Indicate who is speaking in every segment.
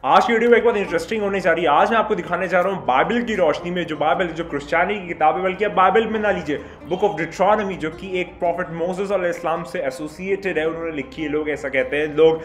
Speaker 1: आज की वीडियो में एक बात इंटरेस्टिंग होने जा रही है। आज मैं आपको दिखाने जा रहा हूँ बाइबल की रोशनी में, जो बाइबल जो क्रिश्चियनिटी की किताब है, बल्कि आप बाइबल में ना लीजिए, बुक ऑफ डिट्रॉनमी, जो कि एक प्रॉफिट मोसेस अलैहिस्सलाम से एसोसिएटेड है, उन्होंने लिखी है। लोग ऐसा कहते हैं, लोग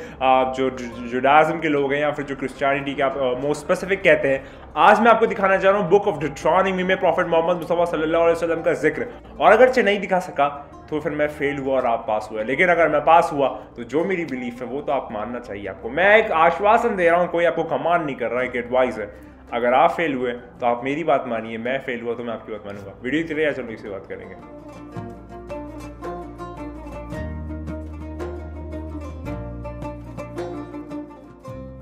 Speaker 1: जो जुडाइज्म के लोग हैं या फिर जो क्रिश्चियनिटी के आप मोर स्पेसिफिक कहते हैं। आज मैं आपको दिखाना चाह रहा हूँ बुक ऑफ डिट्रॉनमी में प्रॉफिट मोहम्मद मुस्तफा सल्लल्लाहु अलैहि वसल्लम का जिक्र। और अगरचे नहीं दिखा सका तो फिर मैं फेल हुआ और आप पास हुए, लेकिन अगर मैं पास हुआ तो जो मेरी बिलीफ है वो तो आप मानना चाहिए आपको। मैं एक आश्वासन दे रहा हूँ, कोई आपको कमांड नहीं कर रहा है, एक एडवाइस है। अगर आप फेल हुए तो आप मेरी बात मानिए, मैं फेल हुआ तो मैं आपकी बात मानूंगा। वीडियो चलिए, या चलो इसी बात करेंगे।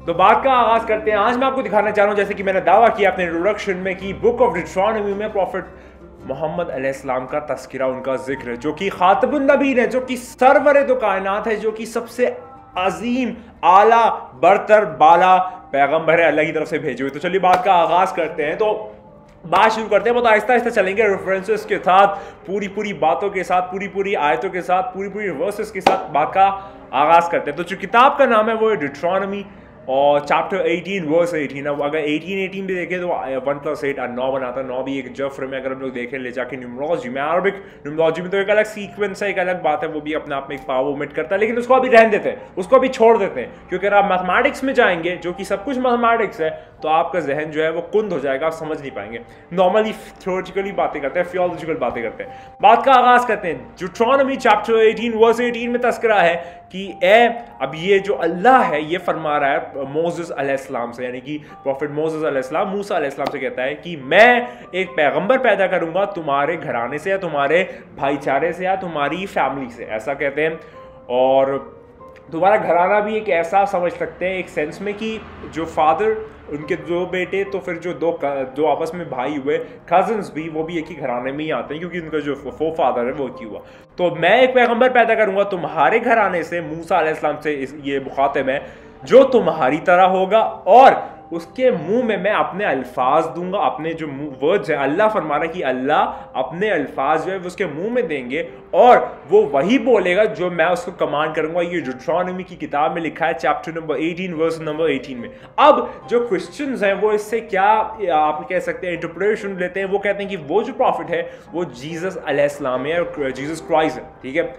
Speaker 1: तो बात का आगाज करते हैं। आज मैं आपको दिखाना चाह रहा हूँ, जैसे कि मैंने दावा किया अपने इंट्रोडक्शन में, कि बुक ऑफ डिट्रॉनमी में प्रॉफिट मोहम्मद अलैहिस्सलाम का तस्किरा, उनका जिक्र है, जो कि खातबुन नबीन है, जो कि सरवरे दो कायनात है, जो कि सबसे अजीम आला बरतर बाला पैगंबर है, अल्लाह की तरफ से भेजे हुए। तो चलिए बात का आगाज करते हैं। तो बात शुरू करते हैं, बहुत आहिस्ता आहिस्ता चलेंगे, रेफरेंसेस के साथ, पूरी बातों के साथ, पूरी आयतों के साथ, पूरी वर्सेस के साथ बात का आगाज करते हैं। तो जो किताब का नाम है वो है डिट्रॉनमी और चैप्टर 18 वर्स 18। अब अगर 18 भी देखें तो 1 + 8 9 बनाता है। 9 भी एक जफ्र में अगर हम लोग देखें ले जाके न्यूमरोलॉजी में, अरबिक न्यूमरोलॉजी में तो एक अलग सीक्वेंस है, एक अलग बात है, वो भी अपने आप में एक पावर ओमिट करता है, लेकिन उसको अभी रहने देते हैं, उसको अभी छोड़ देते हैं, क्योंकि अगर आप मैथमेटिक्स में जाएंगे, जो कि सब कुछ मैथमेटिक्स है, तो आपका जहन जो है वो कुंद हो जाएगा, आप समझ नहीं पाएंगे। नॉर्मली थ्योरेटिकली बातें करते हैं, थियोलॉजिकल बातें करते हैं। बात का आगाज करते हैं। डिट्रॉनमी चैप्टर 18 वर्स 18 में तस्करा है कि अब ये जो अल्लाह है ये फरमा रहा है मोसेस अलैहिस्सलाम से, यानी कि प्रॉफिट मोसेस अलैहिस्सलाम मूसा अलैहिस्सलाम से कहता है कि मैं एक पैगंबर पैदा करूंगा तुम्हारे घराने से या तुम्हारे भाईचारे से या तुम्हारी फैमिली से, ऐसा कहते हैं। और तुम्हारा घराना भी एक ऐसा समझ सकते हैं एक सेंस में कि जो फादर, उनके दो बेटे, तो फिर जो दो आपस में भाई हुए, कजन्स भी, वो भी एक ही घराने में ही आते हैं, क्योंकि उनका जो फो फादर है वो एक ही हुआ। तो मैं एक पैगंबर पैदा करूंगा तुम्हारे घराने से, मूसा अलैहिस्सलाम से ये मुखातिब है, जो तुम्हारी तरह होगा, और उसके मुंह में मैं अपने अल्फाज दूंगा, अपने जो वर्ड्स है, अल्लाह फरमा रहा है कि अल्लाह अपने अल्फाज जो है उसके मुंह में देंगे, और वो वही बोलेगा जो मैं उसको कमांड करूंगा। ये डिट्रॉनमी की किताब में लिखा है, चैप्टर नंबर 18 वर्स नंबर 18 में। अब जो क्रिश्चियंस हैं वो इससे क्या आप कह सकते हैं इंटरप्रिटेशन लेते हैं, वो कहते हैं कि वो जो प्रॉफिट है वो जीसस अलैहिस्सलाम है, जीसस क्राइस्ट है, ठीक है।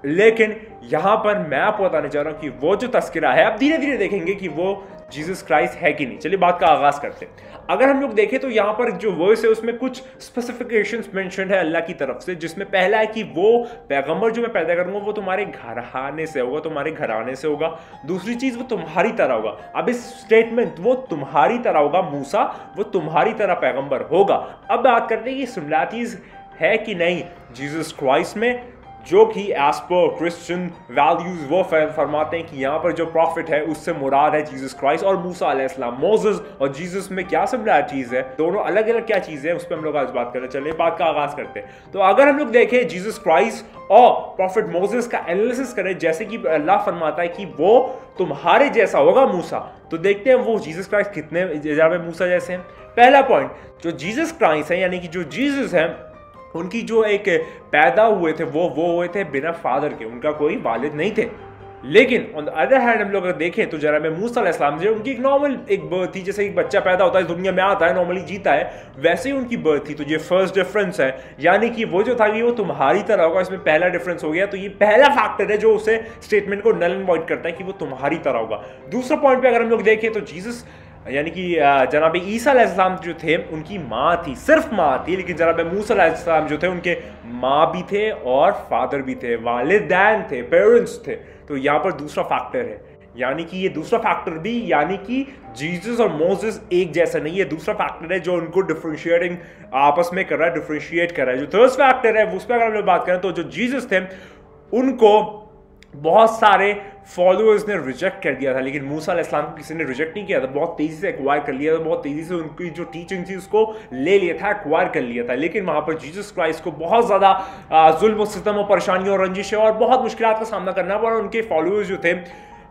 Speaker 1: लेकिन यहां पर मैं आपको बताने चाह रहा हूं कि वो जो तस्किरा है, अब धीरे धीरे देखेंगे कि वो जीसस क्राइस्ट है कि नहीं। चलिए बात का आगाज करते हैं। अगर हम लोग देखें तो यहां पर जो वर्स है उसमें कुछ स्पेसिफिकेशंस मेंशन है अल्लाह की तरफ से, जिसमें पहला है कि वो पैगंबर जो मैं पैदा करूंगा वो तुम्हारे घराने से होगा, तुम्हारे घराने से होगा। दूसरी चीज, वो तुम्हारी तरह होगा। अब इस स्टेटमेंट वो तुम्हारी तरह होगा, मूसा वो तुम्हारी तरह पैगंबर होगा। अब बात करते हैं कि सिमिलरिटीज है कि नहीं जीसस क्राइस्ट में, जो कि एज पर क्रिश्चियन वैल्यूज वो फरमाते हैं कि यहाँ पर जो प्रॉफिट है उससे मुराद है जीसस क्राइस्ट और मूसा अलैहिस्सलाम। मोसेस और जीसस में क्या सिमिलरिटीज है, दोनों अलग अलग क्या चीजें हैं, उस पर हम लोग आज बात करें। चलिए बात का आगाज करते हैं। तो अगर हम लोग देखें जीसस क्राइस्ट और प्रॉफिट मोसेस का एनालिसिस करें, जैसे कि अल्लाह फरमाता है कि वो तुम्हारे जैसा होगा मूसा, तो देखते हैं वो जीसस क्राइस्ट कितने ज्यादा मूसा जैसे हैं। पहला पॉइंट, जो जीसस क्राइस्ट है, यानी कि जो जीसस है, उनकी जो एक पैदा हुए थे वो हुए थे बिना फादर के, उनका कोई वालिद नहीं थे। लेकिन ऑन द अदर हैंड हम लोग अगर देखें तो जरा में मूसा अलैहिस्सलाम जो उनकी एक नॉर्मल एक बर्थ थी, जैसे एक बच्चा पैदा होता है दुनिया में आता है, नॉर्मली जीता है, वैसे ही उनकी बर्थ थी। तो ये फर्स्ट डिफरेंस है, यानी कि वो जो था कि वो तुम्हारी तरह होगा, इसमें पहला डिफरेंस हो गया। तो ये पहला फैक्टर है जो उसे स्टेटमेंट को नल एंड वॉइड करता है कि वो तुम्हारी तरह होगा। दूसरा पॉइंट पे अगर हम लोग देखें तो जीसस यानी कि जनाब ईसा अलैहिस्सलाम जो थे उनकी माँ थी, सिर्फ माँ थी, लेकिन जनाब मूसा अलैहिस्सलाम जो थे उनके माँ भी थे और फादर भी थे, वालिदैन थे, पेरेंट्स थे। तो यहाँ पर दूसरा फैक्टर है, यानी कि ये दूसरा फैक्टर भी, यानी कि जीसस और मोसेस एक जैसा नहीं है, दूसरा फैक्टर है जो उनको डिफरेंशिएटिंग आपस में कर रहा है, डिफरेंशिएट कर रहा है। जो थर्ड फैक्टर है उस पर अगर हम लोग बात करें तो जो जीसस थे उनको बहुत सारे फॉलोअर्स ने रिजेक्ट कर दिया था, लेकिन मूसा अलैहिस्सलाम को किसी ने रिजेक्ट नहीं किया था, बहुत तेजी से एक्वायर कर लिया था, बहुत तेजी से उनकी जो टीचिंग थी उसको ले लिया था, एक्वायर कर लिया था। लेकिन वहां पर जीसस क्राइस्ट को बहुत ज्यादा जुल्म, सितम और परेशानियों और रंजिशें और बहुत मुश्किलात का सामना करना पड़ा। उनके फॉलोअर्स जो थे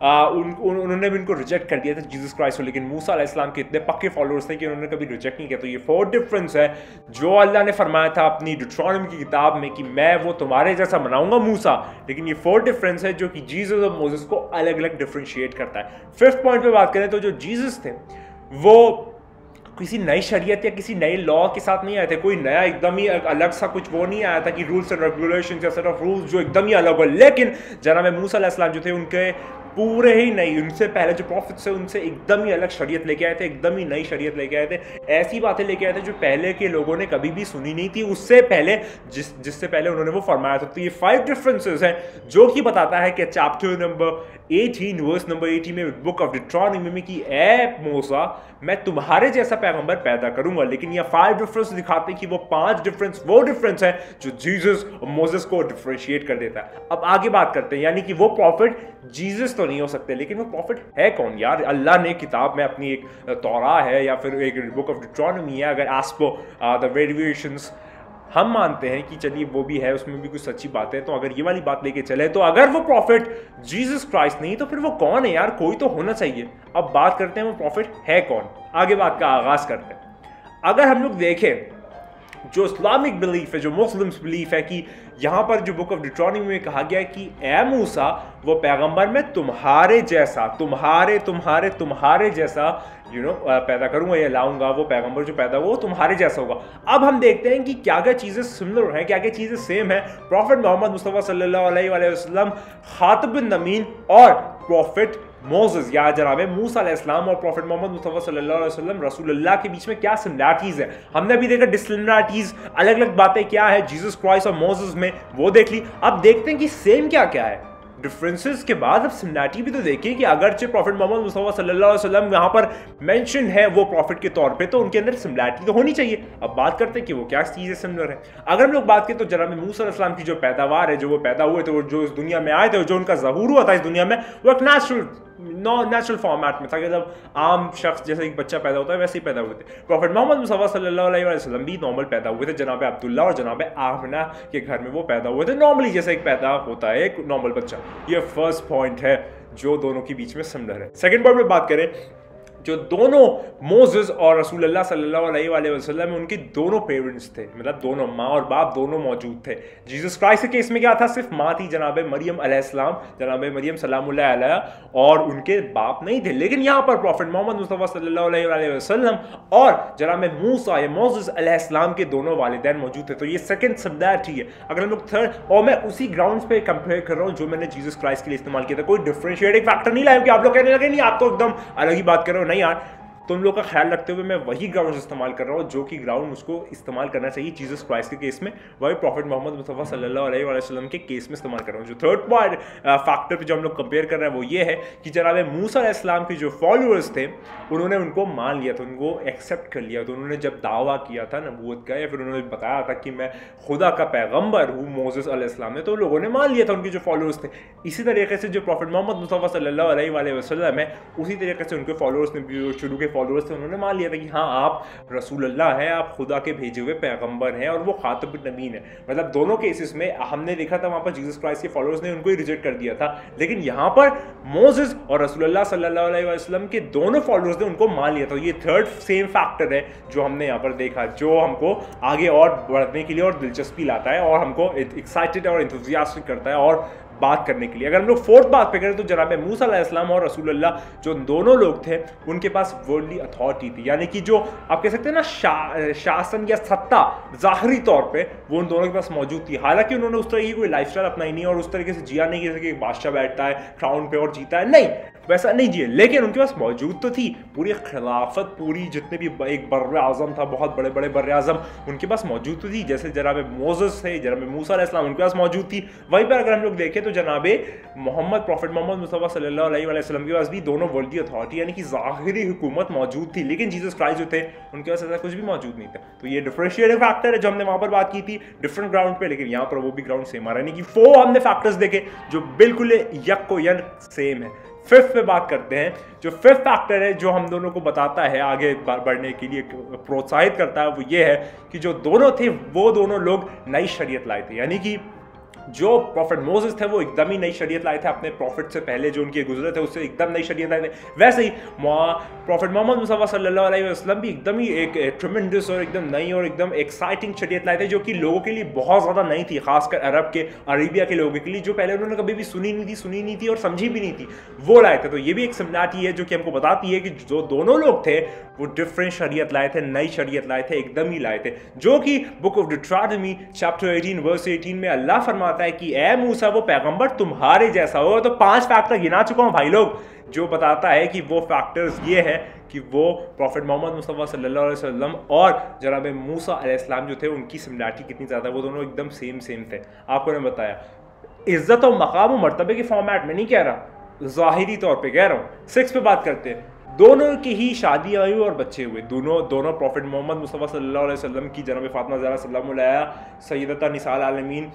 Speaker 1: उन्होंने भी उनको रिजेक्ट कर दिया था जीसस क्राइस्ट को, लेकिन मूसा अलैहिस्सलाम के इतने पक्के फॉलोअर्स थे कि उन्होंने कभी रिजेक्ट नहीं किया। तो ये 4 डिफरेंस है जो अल्लाह ने फरमाया था अपनी डिट्रॉनमी की किताब में कि मैं वो तुम्हारे जैसा बनाऊंगा मूसा, लेकिन ये 4 डिफरेंस है जो कि जीसस और मोसेस को अलग अलग डिफरेंशिएट करता है। 5th पॉइंट पे बात करें तो जो जीसस थे वो किसी नई शरीयत या किसी नए लॉ के साथ नहीं आए थे, कोई नया एकदम ही अलग सा कुछ वो नहीं आया था कि रूल्स एंड रेगुलेशंस या सेट ऑफ रूल्स जो एकदम ही अलग हो। लेकिन जनाब मूसा अलैहिस्सलाम जो थे उनके पूरे ही नई, उनसे पहले जो प्रॉफिट्स थे उनसे एकदम ही अलग शरीयत लेके आए थे, एकदम ही नई शरीयत लेके आए थे, ऐसी बातें लेके आए थे जो पहले के लोगों ने कभी भी सुनी नहीं थी उससे पहले, जिससे पहले उन्होंने वो फरमाया था। तो ये 5 डिफरेंसेस हैं जो कि बताता है कि चैप्टर नंबर 18 वर्स नंबर 80 में बुक ऑफ डिट्रॉनमी में कि ए मूसा मैं तुम्हारे जैसा पैगंबर पैदा करूंगा। लेकिन ये 5 डिफरेंस दिखाते हैं कि वो 5 डिफरेंस वो डिफरेंस है जो जीसस और मोसेस को डिफरेंशिएट कर देता है। अब आगे बात करते हैं, यानी कि वो प्रॉफिट जीसस तो नहीं हो सकते, लेकिन वो प्रॉफिट है कौन यार? अल्लाह ने किताब में अपनी एक तौरा है या फिर एक बुक ऑफ डिट्रॉनमी है, अगर एस्पो द वेरिएशंस हम मानते हैं कि चलिए वो भी है, उसमें भी कुछ सच्ची बात है, तो अगर ये वाली बात लेके चले तो अगर वो प्रॉफिट जीसस क्राइस्ट नहीं तो फिर वो कौन है यार? कोई तो होना चाहिए। अब बात करते हैं वो प्रॉफिट है कौन, आगे बात का आगाज करते हैं। अगर हम लोग देखें जो इस्लामिक बिलीफ है, जो मुस्लिम्स बिलीफ है कि यहाँ पर जो बुक ऑफ डिट्रॉनमी में कहा गया है कि ए मूसा वो पैगंबर में तुम्हारे जैसा तुम्हारे जैसा पैदा करूंगा या लाऊंगा, वो पैगंबर जो पैदा हुआ वो तुम्हारे जैसा होगा। अब हम देखते हैं कि क्या क्या चीजें सिमिलर हैं, क्या क्या चीजें सेम है। प्रॉफिट मोहम्मद मुस्तफा सल्लल्लाहु अलैहि वसल्लम, खातबुन नबीय्यीन और प्रॉफिट मोसेस या जनाब मूसा अलैहिस्सलाम और प्रॉफिट मोहम्मद मुस्तफा सल्लल्लाहु अलैहि वसल्लम रसूलुल्लाह के बीच में क्या सिमिलरिटीज है। हमने अभी देखा डिससिमिलरिटीज, अलग अलग बातें क्या है जीसस क्राइस्ट और मोसेस में, वो देख ली। अब देखते हैं कि सेम क्या क्या है। डिफरेंसेस के बाद अब सिमिलरिटी भी तो देखिए कि अगरचे प्रॉफिट मोहम्मद मुस्तफा सल्लल्लाहु अलैहि वसल्लम यहाँ पर मेंशन है वो प्रॉफिट के तौर पे, तो उनके अंदर सिमिलरिटी तो होनी चाहिए। अब बात करते हैं कि वो क्या चीजें सिमिलर है। अगर हम लोग बात करें तो जनाब मूसा अलैहिस्सलाम की जो पैदावार है, जो वो पैदा हुए थे, जो इस दुनिया में आए थे, जो उनका ज़हूर हुआ था इस दुनिया में, वो एक नेचुरल फॉर्मेट में था कि जब आम शख्स जैसे एक बच्चा पैदा होता है वैसे ही पैदा हुए थे। प्रॉफिट मोहम्मद मुस्तफा सल्लल्लाहु अलैहि वसल्लम भी नॉर्मल पैदा हुए थे, जनाब अब्दुल्ला और जनाब आमिना के घर में वो पैदा हुए थे नॉर्मली, जैसे एक पैदा होता है एक नॉर्मल बच्चा। ये फर्स्ट पॉइंट है जो दोनों के बीच में सिमिलर है। सेकंड पॉइंट में बात करें, जो दोनों मोसेस और रसूलुल्लाह सल्लल्लाहु अलैहि वसल्लम उनके दोनों पेरेंट्स थे, मतलब दोनों माँ और बाप दोनों मौजूद थे। जीसस क्राइस्ट के केस में क्या था? सिर्फ माँ थी जनाब मरियम अलैहिस्सलाम, जनाब मरियम सलामुल्लाह अलैहा, और उनके बाप नहीं थे। लेकिन यहाँ पर प्रॉफिट मोहम्मद मुस्तफा सल्लल्लाहु अलैहि वसल्लम और जनाब मूसा या मोसेस अलैहिस्सलाम के दोनों वालिदैन मौजूद थे। तो ये सेकंड सिमिलरिटी है। अगर हम लोग थर्ड, और मैं उसी ग्राउंड्स पे कंपेयर कर रहा हूँ जो मैंने जीसस क्राइस्ट के लिए इस्तेमाल किया था, कोई डिफरेंशिएटिंग फैक्टर नहीं लाया कि आप लोग कहने लगे नहीं आप तो एकदम अलग ही बात कर रहे हो। नहीं यार, तुम लोग का ख्याल रखते हुए मैं वही ग्राउंड इस्तेमाल कर रहा हूँ जो कि ग्राउंड उसको इस्तेमाल करना चाहिए जीसस क्राइस्ट के केस में, वही प्रॉफिट मोहम्मद मुस्तफा सल्लल्लाहु अलैहि वसल्लम के केस में इस्तेमाल कर रहा हूँ। जो थर्ड पॉइंट फैक्टर पे जो हम लोग कंपेयर कर रहे हैं वो ये है कि जनाब मूसा अलैहिस्सलाम के जो फॉलोअर्स थे उन्होंने उनको मान लिया था, उनको एक्सेप्ट कर लिया। तो उन्होंने जब दावा किया था नबूवत का, या फिर उन्होंने बताया था कि मैं खुदा का पैगम्बर हूँ मोसेस अलैहिस्सलाम ने, तो लोगों ने मान लिया था, उनके जो फॉलोअर्स थे। इसी तरीके से जो प्रॉफिट मोहम्मद मुस्तफा सल्लल्लाहु अलैहि वसल्लम है, उसी तरीके से उनके फॉलोअर्स ने, शुरू के फॉलोअर्स थे, उन्होंने मान लिया था कि हाँ आप रसूलुल्लाह हैं, आप खुदा के भेजे हुए पैगंबर हैं, और वो खातबुन नबीय्यीन है। मतलब दोनों केसेस में हमने देखा था वहां पर जीसस क्राइस्ट के फॉलोअर्स ने उनको ही रिजेक्ट कर दिया था, लेकिन यहाँ पर मोसेस और रसूलुल्लाह सल्लल्लाहु अलैहि वसल्लम के दोनों फॉलोअर्स ने उनको मान लिया था। ये थर्ड सेम फैक्टर है जो हमने यहाँ पर देखा, जो हमको आगे और बढ़ने के लिए और दिलचस्पी लाता है और हमको एक्साइटेड और एंथुसियास्टिक करता है और बात करने के लिए। अगर हम लोग फोर्थ बात पे करें तो जनाब मूसा अलैहिस्सलाम और रसूलुल्लाह जो दोनों लोग थे उनके पास वर्ल्डली अथॉरिटी थी, यानी कि जो आप कह सकते हैं ना शासन या सत्ता ज़ाहरी तौर पे वो उन दोनों के पास मौजूद थी। हालांकि उन्होंने उस तरह की कोई लाइफस्टाइल अपनाई नहीं और उस तरीके से जिया नहीं जैसे कि बादशाह बैठता है क्राउन पे और जीता है, नहीं वैसा नहीं जिए, लेकिन उनके पास मौजूद तो थी पूरी खिलाफत, पूरी जितने भी एक बर आज़म था, बहुत बड़े बड़े बर आज़म उनके पास मौजूद तो थी। जैसे जनाब मोसेस थे, जनाब मूसा अलैहिस्सलाम उनके पास मौजूद थी। वहीं पर अगर हम लोग देखें तो जनाबे मोहम्मद प्रॉफिट मोहम्मद मुस्तफा सल्लल्लाहु अलैहि वसल्लम के पास भी दोनों वर्ल्ड की अथॉरिटी यानी कि ज़ाहिरी हुकूमत मौजूद थी, लेकिन जीसस क्राइस्ट जो थे उनके पास ऐसा कुछ भी मौजूद नहीं था। तो ये डिफरेंशिएटिंग फैक्टर है जो हमने वहां पर बात की थी डिफरेंट ग्राउंड पे, लेकिन यहाँ पर वो भी ग्राउंड सेम आ रहा है, यानी कि 4 हमने फैक्टर्स देखे जो बिल्कुल यक सेम है। फिफ्थ पे बात करते हैं, जो फिफ्थ फैक्टर है जो हम दोनों को बताता है आगे बढ़ने के लिए प्रोत्साहित करता है, वो ये है कि जो दोनों थे वो दोनों लोग नई शरीयत लाए थे, यानी कि जो प्रॉफिट मोसेस थे वो एकदम ही नई शरीयत लाए थे अपने प्रॉफिट से पहले, जो उनके गुजरे थे उससे एकदम नई शरीयत लाए थे। वैसे ही प्रॉफिट मोहम्मद मुस्तफ़ा सल्लल्लाहु अलैहि वसल्लम भी एकदम ही एक ट्रेमेंडस और एकदम नई और एकदम एक्साइटिंग शरीयत लाए थे, जो कि लोगों के लिए बहुत ज़्यादा नई थी, खासकर अरब के, अरेबिया के लोगों के लिए, जो पहले उन्होंने कभी भी सुनी नहीं थी और समझी भी नहीं थी, वो लाए थे। तो ये भी एक सिमिलरिटी है जो कि हमको बताती है कि जो दोनों लोग थे वो डिफरेंट शरीयत लाए थे, नई शरीयत लाए थे, एकदम ही लाए थे, जो कि book of Deuteronomy chapter 18 verse 18 में अल्लाह फरमाता है कि ए मूसा वो पैगंबर तुम्हारे जैसा हो। तो 5 फैक्टर गिना चुका हूं भाई लोग, जो बताता है कि वो फैक्टर्स ये है कि वो प्रॉफिट मोहम्मद मुस्तफ़ा सल्लल्लाहु अलैहि वसल्लम और जनाब मूसा अलैहिस्सलाम जो थे उनकी सिमिलरिटी कितनी ज़्यादा, वो दोनों एकदम सेम थे। आपको मैंने बताया इज्जत और मकाम और मर्तबे के फॉर्मेट में नहीं कह रहा, ज़ाहिरी तौर पे कह रहा हूँ। 6 पे बात करते हैं। दोनों की ही शादी आई और बच्चे हुए, दोनों प्रॉफिट मोहम्मद मुस्तफ़ा सल्लल्लाहु अलैहि वसल्लम की जनाब फातिमा ज़हरा सल्लल्लाहु अलैहा सय्यदता निसाल आलमीन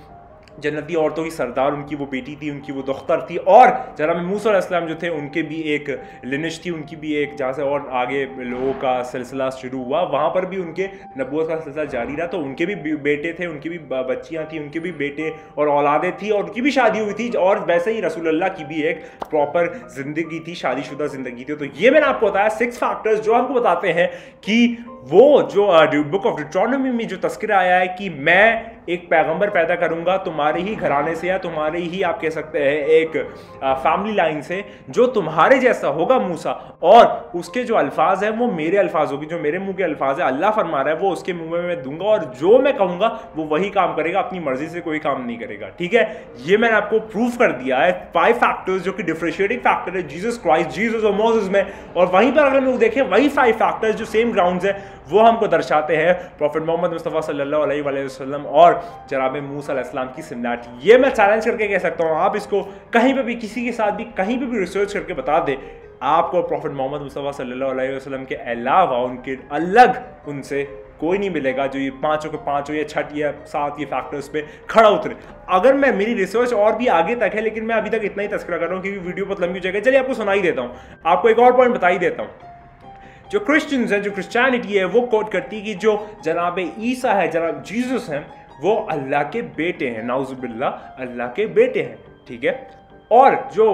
Speaker 1: जन्नती औरतों की सरदार, उनकी वो बेटी थी, उनकी वो दुख्तर थी, और जनाब मूसा अलैहिस्सलाम जो थे उनके भी एक लिनिश थी, उनकी भी एक जहाँ से और आगे लोगों का सिलसिला शुरू हुआ, वहाँ पर भी उनके नबूवत का सिलसिला जारी रहा। तो उनके भी बेटे थे, उनकी भी बच्चियाँ थी, उनके भी बेटे और औलादें थी, और उनकी भी शादी हुई थी, और वैसे ही रसूलुल्लाह की भी एक प्रॉपर ज़िंदगी थी, शादीशुदा ज़िंदगी थी। तो ये मैंने आपको बताया 6 फैक्टर्स जो हमको बताते हैं कि वो जो बुक ऑफ डिट्रॉनमी में जो तस्करा आया है कि मैं एक पैगंबर पैदा करूंगा तुम्हारे ही घराने से, या तुम्हारे ही आप कह सकते हैं एक फैमिली लाइन से, जो तुम्हारे जैसा होगा मूसा, और उसके जो अल्फाज हैं वो मेरे अल्फाज होगी, जो मेरे मुंह के अल्फाज है अल्लाह फरमा रहा है वो उसके मुंह में मैं दूंगा, और जो मैं कहूंगा वो वही काम करेगा, अपनी मर्जी से कोई काम नहीं करेगा। ठीक है, ये मैंने आपको प्रूफ कर दिया है 5 फैक्टर्स जो कि डिफरेंशिएटिंग फैक्टर है जीसस क्राइस्ट, जीसस और मोसेस में, और वहीं पर अगर हम लोग देखें वही 5 फैक्टर्स जो सेम ग्राउंड्स है वो हमको दर्शाते हैं प्रॉफिट मोहम्मद मुस्तफ़ा सल्लल्लाहु अलैहि वसल्लम और जनाब मूसा अलैहिस्सलाम की सिमिलरिटी। ये मैं चैलेंज करके कह सकता हूँ, आप इसको कहीं पे भी किसी के साथ भी कहीं पे भी रिसर्च करके बता दे, आपको प्रॉफिट मोहम्मद मुस्तफ़ा सल्लल्लाहु अलैहि वसल्लम के अलावा उनके अलग उनसे कोई नहीं मिलेगा जो ये पांचों या 6 या 7 ये फैक्टर्स पे खड़ा उतरे। अगर मैं मेरी रिसर्च और भी आगे तक है, लेकिन मैं अभी तक इतना ही तस्करा कर रहा हूँ क्योंकि वीडियो बहुत लंबी हो जाएगी। चलिए आपको सुनाई देता हूँ, आपको एक और पॉइंट बता ही देता हूँ। जो क्रिश्चियंस हैं, जो क्रिश्चियनिटी है, वो कोट करती है कि जो जनाब ईसा है, जनाब जीसस हैं, वो अल्लाह के बेटे हैं, नाउजुबिल्लाह अल्लाह के बेटे हैं। ठीक है, और जो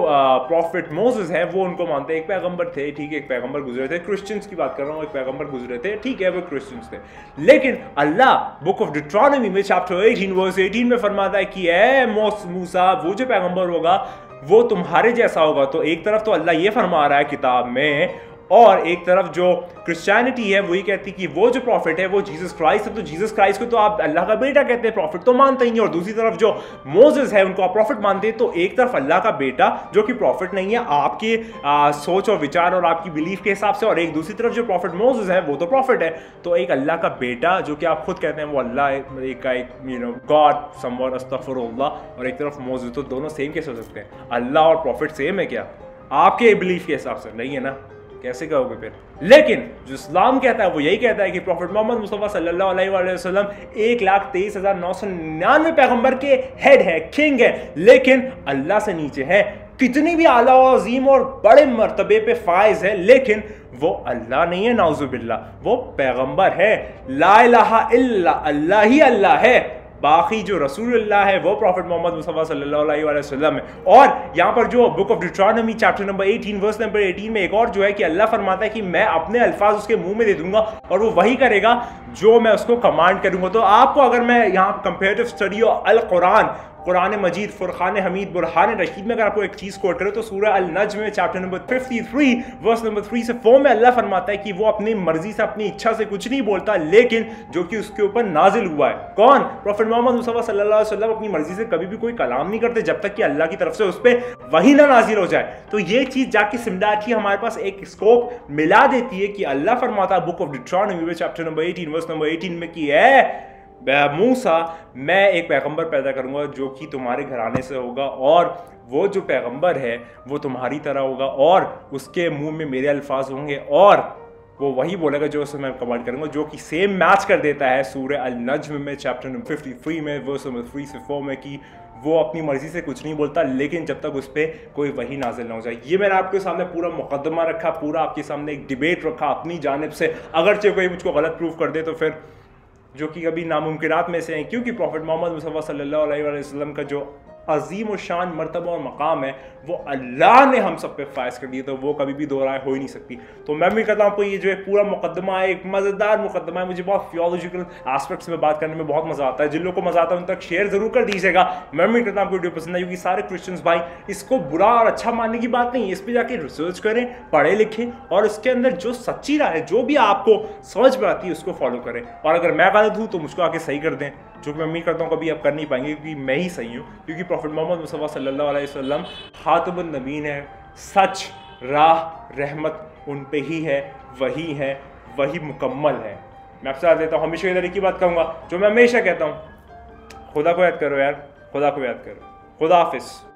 Speaker 1: प्रॉफिट मोसेस हैं वो उनको मानते हैं एक पैगंबर थे। ठीक है, एक पैगंबर गुजरे थे, क्रिश्चियंस की बात कर रहा हूँ, एक पैगंबर गुजरे थे। ठीक है, वो क्रिश्चियंस थे, लेकिन अल्लाह बुक ऑफ डिट्रॉनमी में चैप्टर 18 वर्स 18 में फरमाता है कि ए मूसा, वो जो पैगंबर होगा वो तुम्हारे जैसा होगा। तो एक तरफ तो अल्लाह ये फरमा रहा है किताब में, और एक तरफ जो क्रिश्चियनिटी है वही कहती है कि वो जो प्रॉफिट है वो जीसस क्राइस्ट है, तो जीसस क्राइस्ट को तो आप अल्लाह का बेटा कहते हैं, प्रॉफिट तो मानते ही हैं। और दूसरी तरफ जो मोसेस है उनको आप प्रॉफिट मानते हैं। तो एक तरफ अल्लाह का बेटा जो कि प्रॉफिट नहीं है आपके सोच और विचार और आपकी बिलीफ के हिसाब से, और एक दूसरी तरफ जो प्रॉफिट मोसेस है वो तो प्रॉफिट है। तो एक अल्लाह का बेटा जो कि आप खुद कहते हैं वो अल्लाह एक गॉड समवन अस्तगफिरुल्लाह, और एक तरफ मोसेस, तो दोनों सेम कैसे हो सकते हैं? अल्लाह और प्रॉफिट सेम है क्या? आपके बिलीफ के हिसाब से नहीं है ना, कैसे कहोगे फिर? लेकिन जो इस्लाम कहता है वो यही कहता है कि प्रॉफिट मोहम्मद मुस्तफ़ा सल्लल्लाहु अलैहि वसल्लम 1,23,999 पैगंबर के हेड है, किंग है, लेकिन अल्लाह से नीचे है। कितनी भी आला और अजीम और बड़े मर्तबे पे फाइज है, लेकिन वो अल्लाह नहीं है, नाउजुबिल्लाह, वो पैगंबर है। ला इलाहा इल्ला अल्लाह ही अल्लाह है, बाकी जो रसूलुल्लाह है वो प्रॉफिट मोहम्मद मुस्तफ़ा सल्लल्लाहु अलैहि वसल्लम है। और यहाँ पर जो book of Deuteronomy chapter number 18 verse number 18 में एक और जो है कि अल्लाह फरमाता है कि मैं अपने अल्फाज उसके मुंह में दे दूंगा और वो वही करेगा जो मैं उसको कमांड करूंगा। तो आपको अगर मैं यहाँ कंपेरेटिव स्टडी अल कुरान मजीद, फुरखान हमीद, बुरहान रशीद में अगर आपको एक चीज़ कोट करें तो सूरह अल नज्म में चैप्टर नंबर 53 वर्स नंबर 3 से 4 में अल्लाह फरमाता है कि वो अपनी मर्जी से, अपनी इच्छा से कुछ नहीं बोलता, लेकिन जो कि उसके ऊपर नाजिल हुआ है। कौन? प्रॉफिट मोहम्मद मुस्तफ़ा सल्लल्लाहु अलैहि वसल्लम अपनी मर्जी से कभी भी कोई कलाम नहीं करते जब तक कि अल्लाह की तरफ से उस पर वही ना नाजिल हो जाए। तो ये चीज़ जाके सिमिलरिटी हमारे पास एक स्कोप मिला देती है कि अल्लाह फरमाता है बुक ऑफ डिट्रॉनमी में चैप्टर नंबर 18 वर्स नंबर 18 में कि है मूसा, मैं एक पैगंबर पैदा करूंगा जो कि तुम्हारे घराने से होगा, और वो जो पैगंबर है वो तुम्हारी तरह होगा, और उसके मुंह में मेरे अल्फाज होंगे, और वो वही बोलेगा जो उसे मैं कमांड करूंगा, जो कि सेम मैच कर देता है सूरह अल नज्म में चैप्टर नंबर 53 में वर्स नंबर 3 से 4 में कि वो अपनी मर्जी से कुछ नहीं बोलता, लेकिन जब तक उस पर कोई वही नाजिल ना हो जाए। ये मैंने आपके सामने पूरा मुकदमा रखा, पूरा आपके सामने एक डिबेट रखा अपनी जानिब से। अगरचे कोई मुझको गलत प्रूफ कर दे तो फिर जो कि कभी नामुमकिनात में से हैं, क्योंकि प्रॉफिट मोहम्मद मुस्तफ़ा सल्लल्लाहु अलैहि वसल्लम का जो अजीम और शान मर्तबा और मकाम है वो अल्लाह ने हम सब पे फायज कर दिया, तो वो कभी भी दो राय हो ही नहीं सकती। तो मैं भी कहता हूँ आपको ये जो है पूरा मुकदमा है, एक मज़ेदार मुकदमा है। मुझे बहुत थियोलॉजिकल एस्पेक्ट्स में बात करने में बहुत मज़ा आता है। जिन लोगों को मज़ा आता है उन तक शेयर जरूर कर दीजिएगा। मैं भी कहता हूँ आपको वीडियो पसंद है, क्योंकि सारे क्रिश्चियंस भाई इसको बुरा और अच्छा मानने की बात नहीं है, इस पर जाके रिसर्च करें, पढ़े लिखें और उसके अंदर जो सच्ची राय है, जो भी आपको समझ में आती है उसको फॉलो करें। और अगर मैं गलत हूँ तो मुझको आके सही कर दें, जो कि मैं उम्मीद करता हूँ कभी आप कर नहीं पाएंगे, क्योंकि मैं ही सही हूँ। क्योंकि प्रॉफिट मोहम्मद मुस्तफ़ा सल्लल्लाहु अलैहि वसल्लम खातमुन नबीन है, सच राह रहमत उन पे ही है, वही मुकम्मल है। मैं आपसे याद देता हूँ, हमेशा इधर एक ही बात कहूँगा जो मैं हमेशा कहता हूँ, खुदा को याद करो यार, खुदा को याद करो। खुदा हाफिज़।